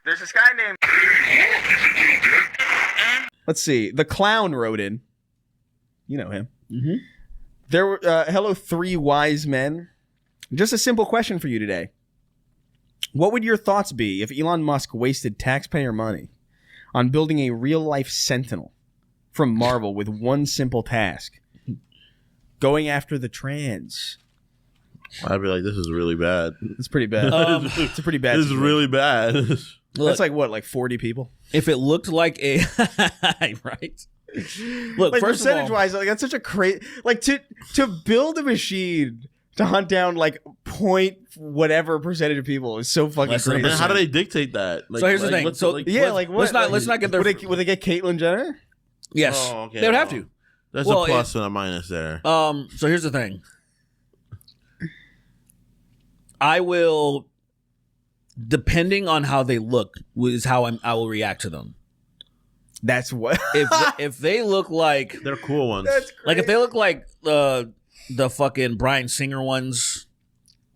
There's this guy named... Let's see. The Clown wrote in. You know him. Mm-hmm. There were, hello, three wise men. Just a simple question for you today. What would your thoughts be if Elon Musk wasted taxpayer money on building a real-life Sentinel from Marvel with one simple task? Going after the trans. I'd be like, this is really bad. It's pretty bad. It's a pretty bad This is really bad. That's like what, like 40 people? If it looked like a... right? Look, like first percentage of all, wise, like that's such a crazy... Like to build a machine to hunt down like point whatever percentage of people is so fucking Less than a crazy. Man, how do they dictate that? Like, so here's the thing. what's So like, Yeah, like what? let's not get their... Would they get Caitlyn Jenner? Yes. Oh, okay, They would have well, to. There's a plus and a minus there. So here's the thing. I will, depending on how they look, is how I will react to them. That's what. If they look like They're cool ones. like if they look like the fucking Bryan Singer ones,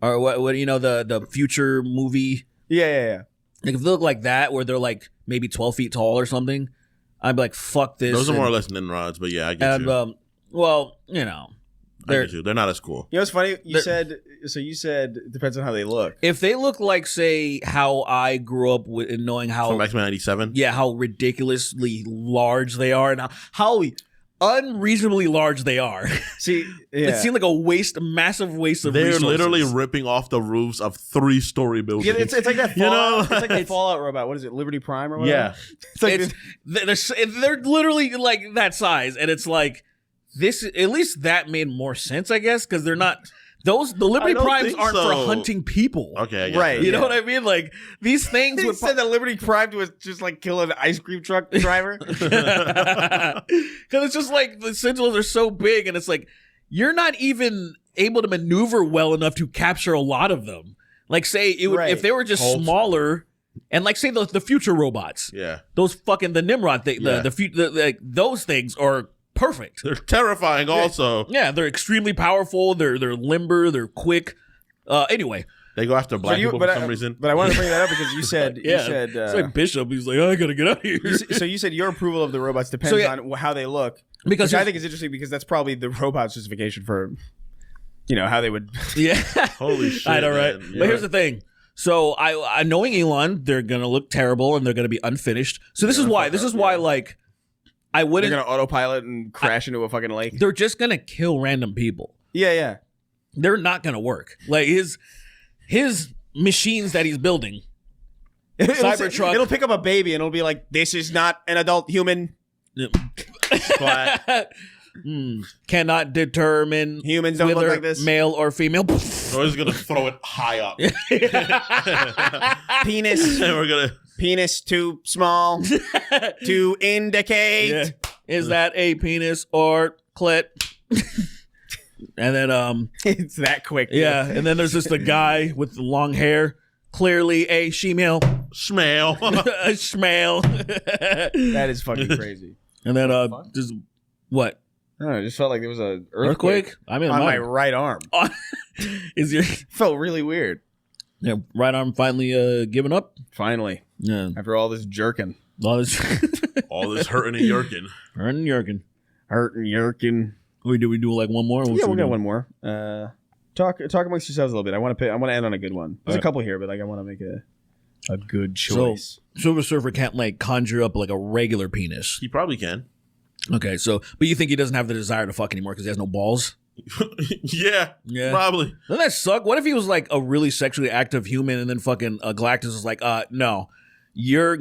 or what you know the Future movie. Yeah. Like if they look like that, where they're like maybe 12 feet tall or something, I'd be like, fuck this. Those are more or less Nimrods, but yeah, I get you. Well, you know, They're not as cool. You know what's funny? You said it depends on how they look. if they look like, say, how I grew up with knowing how From X-Men 97? yeah, how ridiculously large they are and how unreasonably large they are. See, yeah. It seemed like a massive waste of They're resources. literally ripping off the roofs of 3-story buildings. Yeah, it's like that. You know? Fallout, it's like that Fallout robot. What is it? Liberty Prime or whatever? Yeah. It's like they're literally like that size, and it's like this. At least that made more sense, I guess, because they're not. The Liberty I don't Primes think aren't so. for hunting people. Okay, I guess Right. You know Yeah. what I mean? Like these things He would said that Liberty Prime was just like killing an ice cream truck driver. because it's just like the Sentinels are so big, and it's like you're not even able to maneuver well enough to capture a lot of them. Like say it would Right. if they were just Hulk. smaller, and like say the future robots, Yeah. those fucking the Nimrod thing, Yeah. like those things are perfect. They're terrifying also. Yeah, they're extremely powerful. They're limber. They're quick. Anyway, They go after black people for some reason. But I wanted to bring that up because you said yeah, you said it's like Bishop. He's like, oh, I gotta get out of here. so you said your approval of the robots depends on how they look. Because Which I think is interesting because that's probably the robot's justification for, how they would. yeah, Holy shit. I know, right? Man. But here's the thing. So I knowing Elon, they're gonna look terrible and they're gonna be unfinished. So this is why. Like I They're wouldn't. gonna autopilot and crash into a fucking lake. They're just gonna kill random people. Yeah. They're not gonna work. Like his machines that he's building. Cybertruck. It'll pick up a baby and it'll be like, "This is not an adult human. Cannot determine Humans don't look whether like this. male or female. We're just gonna throw it high up. Penis, And we're gonna penis too small to indicate." Yeah. Is that a penis or clit? And then It's that quick. yeah, and then there's just the guy with the long hair, clearly a she-male, smell. a schmale. That is fucking crazy. And then just what? I don't know, it just felt like there was a Earthquake? I mean, on my right arm. is your Felt really weird. right arm finally giving up? Finally, Yeah, after all this jerking, all this All this hurting and yerking. hurting yerking. hurting, yerking. We do like one more. Yeah, we'll get one more. Talk amongst yourselves a little bit. I want to end on a good one. There's a couple here, but like I want to make a good choice. So Silver Surfer can't like conjure up like a regular penis. He probably can. Okay, so but you think he doesn't have the desire to fuck anymore because he has no balls? Yeah, Yeah. probably. Doesn't that suck? What if he was like a really sexually active human and then fucking Galactus was like, no, you're.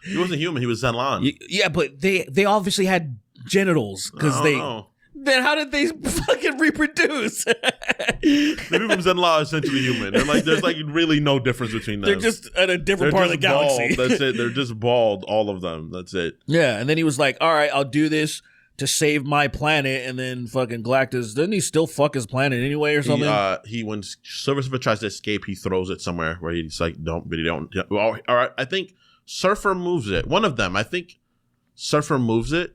He wasn't human. He was Zenlon. Yeah, but they obviously had genitals because they. know. Then how did they fucking reproduce? The people from Zenlon are essentially human. They're like, there's like really no difference between them. They're just at a different They're part of the just galaxy. bald. That's it. They're just bald, all of them. That's it. Yeah, and then he was like, all right, I'll do this to save my planet. And then fucking Galactus, doesn't he still fuck his planet anyway or something? He when Silver Surfer tries to escape, he throws it somewhere where he's like, don't. Well, all right, I think Surfer moves it. One of them, I think Surfer moves it.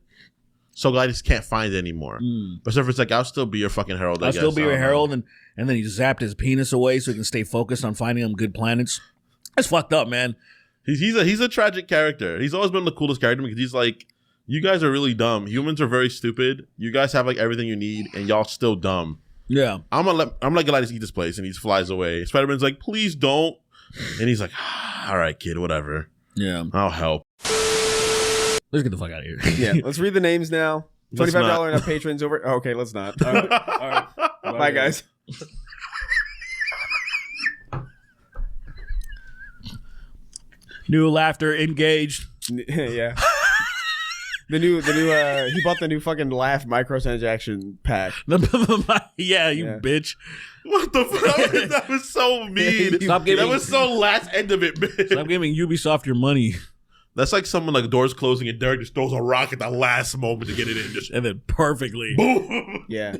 So Galactus can't find it anymore. But Surfer's like, I'll still be your fucking herald. I'll still be your herald. And then he zapped his penis away so he can stay focused on finding them good planets. That's fucked up, man. He's a tragic character. He's always been the coolest character because he's like, you guys are really dumb. Humans are very stupid. You guys have like everything you need, and y'all still dumb. Yeah. I'm gonna let Galactus eat this place, and he flies away. Spider-Man's like, please don't, and he's like, all right, kid, whatever. Yeah. I'll help. Let's get the fuck out of here. Yeah, let's read the names now. Let's $25 not. enough patrons over. Oh, okay, let's not. All right. Bye, guys. New laughter engaged. Yeah. The new he bought the new fucking laugh microtransaction pack. Yeah, you Yeah. bitch. What the fuck? That was so mean. Stop giving- That was so last end of it, bitch. Stop giving Ubisoft your money. That's like someone like doors closing and Derek just throws a rock at the last moment to get it in. Just And then perfectly. boom. Yeah.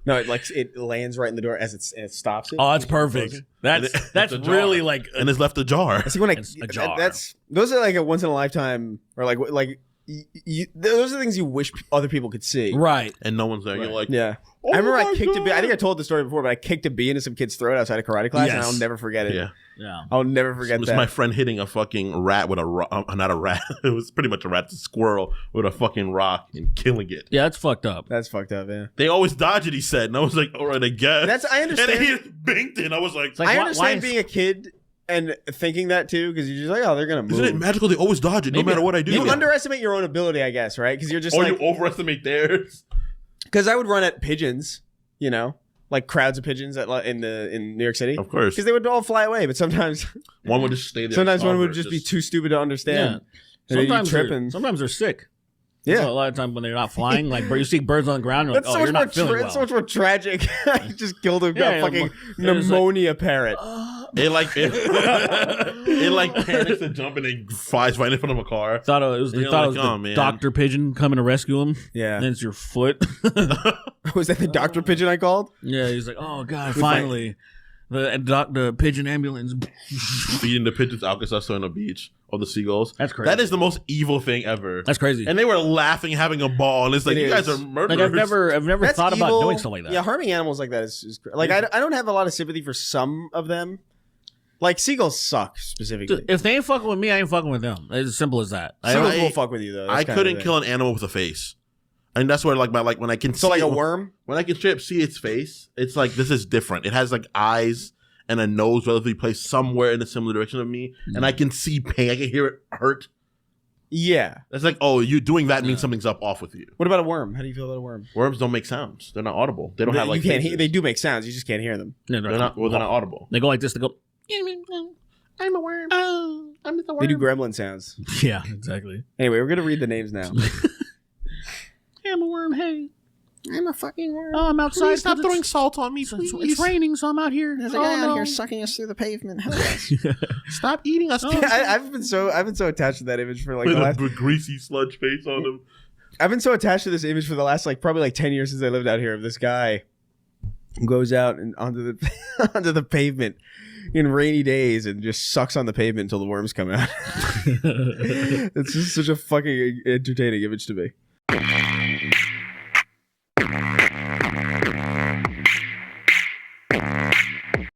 No, it lands right in the door as it stops it. Oh, that's perfect. That's a jar. really like And it's left ajar. See, when It's a jar. those are like a once in a lifetime, or like those are things you wish other people could see. right. And no one's there. You're like, Yeah. oh I remember I my kicked a bee. I God. think I told the story before, but I kicked a bee into some kid's throat outside of karate class, and Yes. I'll never forget it. Yeah. Yeah. I'll never forget It was that. my friend hitting a fucking rat with not a rat. It was pretty much a rat, a squirrel with a fucking rock and killing it. Yeah, that's fucked up. That's fucked up. Yeah. They always dodge it, he said. And I was like, all right, I guess. I understand. And he binked it. And I was like, like, I why understand is- being a kid and thinking that too, because you're just like, oh, they're gonna move. isn't it magical? They always dodge it no Maybe- matter what I do. You underestimate your own ability, I guess, right? Because you're just or like, you overestimate theirs. because I would run at pigeons, you know, like crowds of pigeons in New York City, Of course. because they would all fly away. But sometimes One would just stay there. one would somber, just be too stupid to understand. Yeah. And then you Sometimes trip they're, and sometimes they're sick. yeah. So a lot of times when they're not flying, like you see birds on the ground, you're like, That's oh, so you're much not feeling well. that's so much more tragic. I just killed a Yeah, fucking yeah, it's pneumonia parrot. It like panics to jump and it flies right in front of a car. Thought it was, And they you're thought like, it was oh, the man. doctor pigeon coming to rescue him. Yeah. And it's your foot. Was that the doctor pigeon I called? Yeah, he's like, oh god, With my- finally, the pigeon ambulance. Feeding the pigeons Alka-Seltzer on the beach or the seagulls. That's crazy. That is the most evil thing ever. That's crazy. And they were laughing, having a ball, and it's like, It you guys is. are murderers. Like I've never That's thought about evil. doing stuff like that. Yeah, harming animals like that is like I don't have a lot of sympathy for some of them. Like seagulls suck specifically. If they ain't fucking with me, I ain't fucking with them. It's as simple as that. Seagulls I- will fuck with you though. That's I kind of couldn't the kill an animal with a face. And that's where like when I can thing. So see like a it- worm. when I can straight up see its face, it's like this is different. It has like eyes and a nose relatively placed somewhere in a similar direction of me, and I can see pain. I can hear it hurt. Yeah. That's like, oh, you doing that means something's off with you. What about a worm? How do you feel about a worm? Worms don't make sounds. They're not audible. They don't have like you can't. faces. They do make sounds. You just can't hear them. Yeah, They're not audible. They go like this. They go. I'm a worm. I'm just a worm. They do gremlin sounds. Yeah, exactly. Anyway, we're gonna read the names now. I'm a worm. Hey, I'm a fucking worm. oh, I'm outside. Please stop 'cause throwing it's- salt on me, It's, please. it's raining, so I'm out here. There's a Oh, guy out no. here sucking us through the pavement. Help us. Stop eating us. I've been so attached to that image for like With the last. a greasy sludge face on him. I've been so attached to this image for the last probably 10 years since I lived out here of this guy who goes out and onto the onto the pavement in rainy days and just sucks on the pavement until the worms come out. It's just such a fucking entertaining image to me.